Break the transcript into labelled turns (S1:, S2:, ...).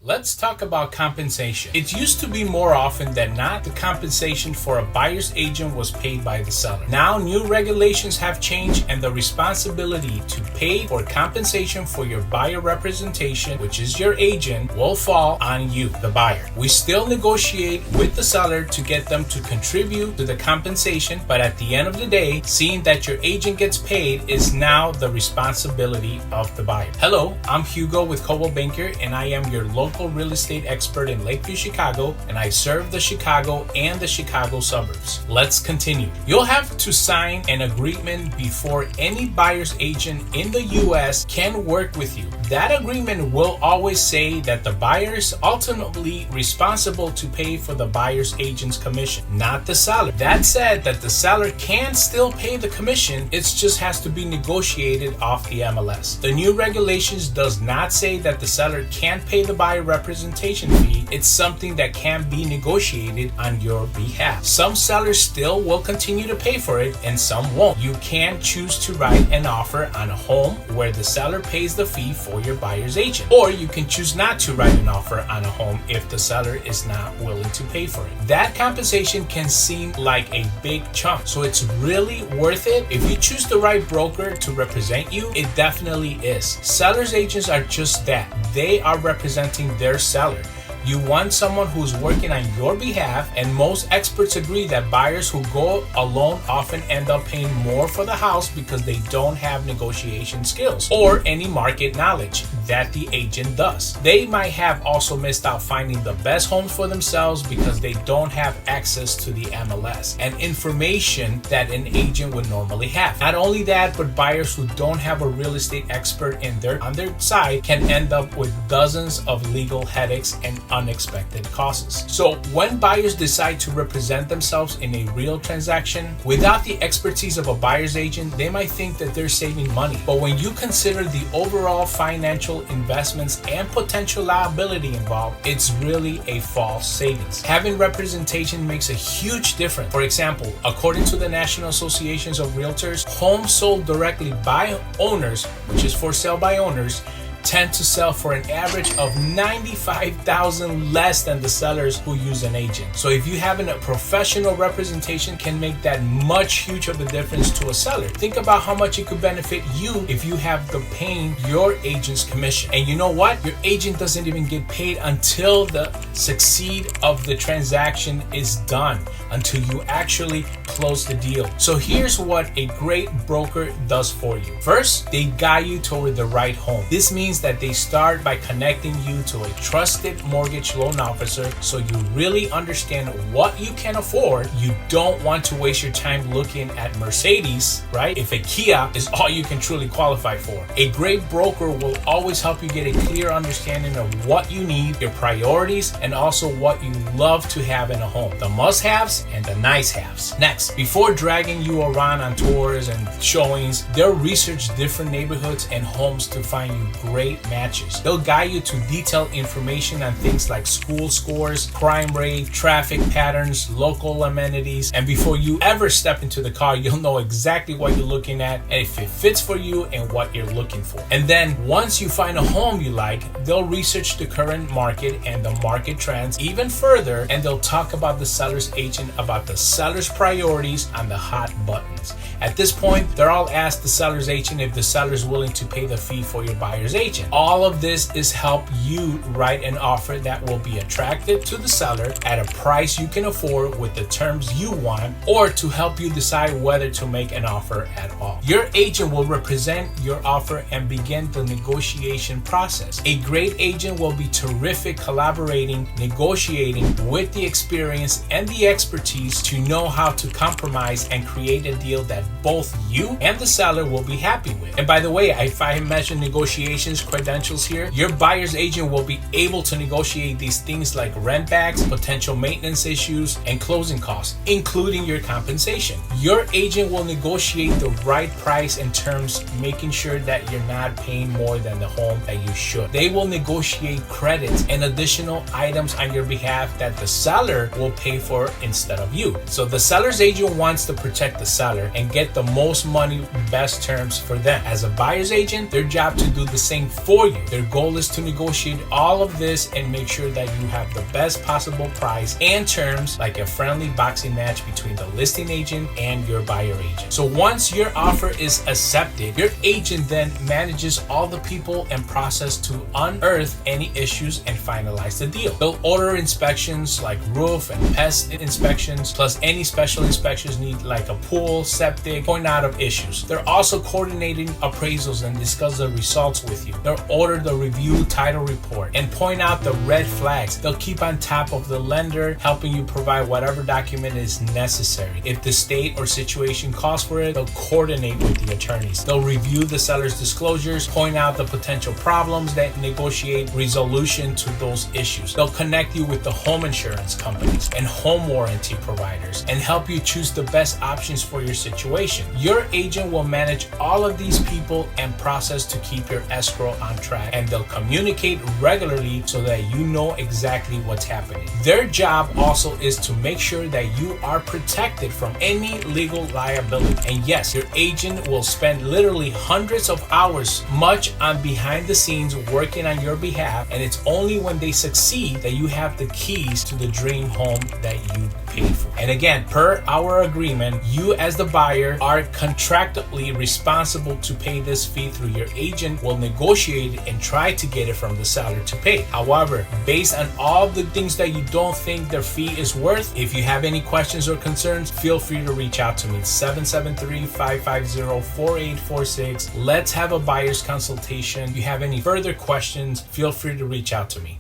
S1: Let's talk about compensation. It used to be more often than not the compensation for a buyer's agent was paid by the seller. Now new regulations have changed and the responsibility to pay for compensation for your buyer representation, which is your agent, will fall on you, the buyer. We still negotiate with the seller to get them to contribute to the compensation, but at the end of the day, seeing that your agent gets paid is now the responsibility of the buyer. Hello, I'm Hugo with Coldwell Banker, and I am your local real estate expert in Lakeview, Chicago, and I serve the Chicago and the Chicago suburbs. Let's continue. You'll have to sign an agreement before any buyer's agent in the US can work with you. That agreement will always say that the buyer is ultimately responsible to pay for the buyer's agent's commission, not the seller. That said, that the seller can still pay the commission, it just has to be negotiated off the MLS. The new regulations does not say that the seller can't pay the buyer representation fee. It's something that can be negotiated on your behalf. Some sellers still will continue to pay for it and some won't. You can choose to write an offer on a home where the seller pays the fee for your buyer's agent, or you can choose not to write an offer on a home if the seller is not willing to pay for it. That compensation can seem like a big chunk, so it's really worth it. If you choose the right broker to represent you, it definitely is. Sellers agents are just that. They are representing their seller. You want someone who's working on your behalf, and most experts agree that buyers who go alone often end up paying more for the house because they don't have negotiation skills or any market knowledge that the agent does. They might have also missed out finding the best homes for themselves because they don't have access to the MLS and information that an agent would normally have. Not only that, but buyers who don't have a real estate expert on their side can end up with dozens of legal headaches and unexpected costs. So when buyers decide to represent themselves in a real transaction without the expertise of a buyer's agent, they might think that they're saving money. But when you consider the overall financial investments and potential liability involved, it's really a false savings. Having representation makes a huge difference. For example, according to the National Associations of Realtors, homes sold directly by owners, which is for sale by owners, tend to sell for an average of $95,000 less than the sellers who use an agent. So if you have a professional representation, can make that much huge of a difference to a seller. Think about how much it could benefit you if you have the paying your agent's commission. And you know what? Your agent doesn't even get paid until the succeed of the transaction is done, until you actually close the deal. So here's what a great broker does for you. First, they guide you toward the right home. This means that they start by connecting you to a trusted mortgage loan officer so you really understand what you can afford. You don't want to waste your time looking at Mercedes, right? If a Kia is all you can truly qualify for. A great broker will always help you get a clear understanding of what you need, your priorities, and also what you love to have in a home. The must-haves and the nice-haves. Next, before dragging you around on tours and showings, they'll research different neighborhoods and homes to find you great matches. They'll guide you to detailed information on things like school scores, crime rate, traffic patterns, local amenities, and before you ever step into the car, you'll know exactly what you're looking at and if it fits for you and what you're looking for. And then once you find a home you like, they'll research the current market and the market trends even further, and they'll talk about the seller's agent about the seller's priorities on the hot buttons. At this point, they'll ask the seller's agent if the seller is willing to pay the fee for your buyer's agent. All of this is help you write an offer that will be attractive to the seller at a price you can afford with the terms you want, or to help you decide whether to make an offer at all. Your agent will represent your offer and begin the negotiation process. A great agent will be terrific collaborating, negotiating with the experience and the expertise to know how to compromise and create a deal that both you and the seller will be happy with. And by the way, if I mention negotiations credentials here, your buyer's agent will be able to negotiate these things like rent backs, potential maintenance issues, and closing costs, including your compensation. Your agent will negotiate the right price and terms, making sure that you're not paying more than the home that you should. They will negotiate credits and additional items on your behalf that the seller will pay for instead of you. So the seller's agent wants to protect the seller, seller and get the most money, best terms for them. As a buyer's agent, their job to do the same for you. Their goal is to negotiate all of this and make sure that you have the best possible price and terms, like a friendly boxing match between the listing agent and your buyer agent. So once your offer is accepted, your agent then manages all the people and process to unearth any issues and finalize the deal. They'll order inspections like roof and pest inspections, plus any special inspections need like a pool, septic, point out of issues. They're also coordinating appraisals and discuss the results with you. They'll order the review title report and point out the red flags. They'll keep on top of the lender, helping you provide whatever document is necessary. If the state or situation calls for it, they'll coordinate with the attorneys. They'll review the seller's disclosures, point out the potential problems, that negotiate resolution to those issues. They'll connect you with the home insurance companies and home warranty providers and help you choose the best options for your situation. Your agent will manage all of these people and process to keep your escrow on track, and they'll communicate regularly so that you know exactly what's happening. Their job also is to make sure that you are protected from any legal liability. And yes, your agent will spend literally hundreds of hours much on behind the scenes working on your behalf, and it's only when they succeed that you have the keys to the dream home that you paid for. And again, per our agreement, you as the buyer are contractually responsible to pay this fee through your agent will negotiate and try to get it from the seller to pay. However, based on all the things that you don't think their fee is worth, if you have any questions or concerns, feel free to reach out to me. 773-550-4846. Let's have a buyer's consultation. If you have any further questions, feel free to reach out to me.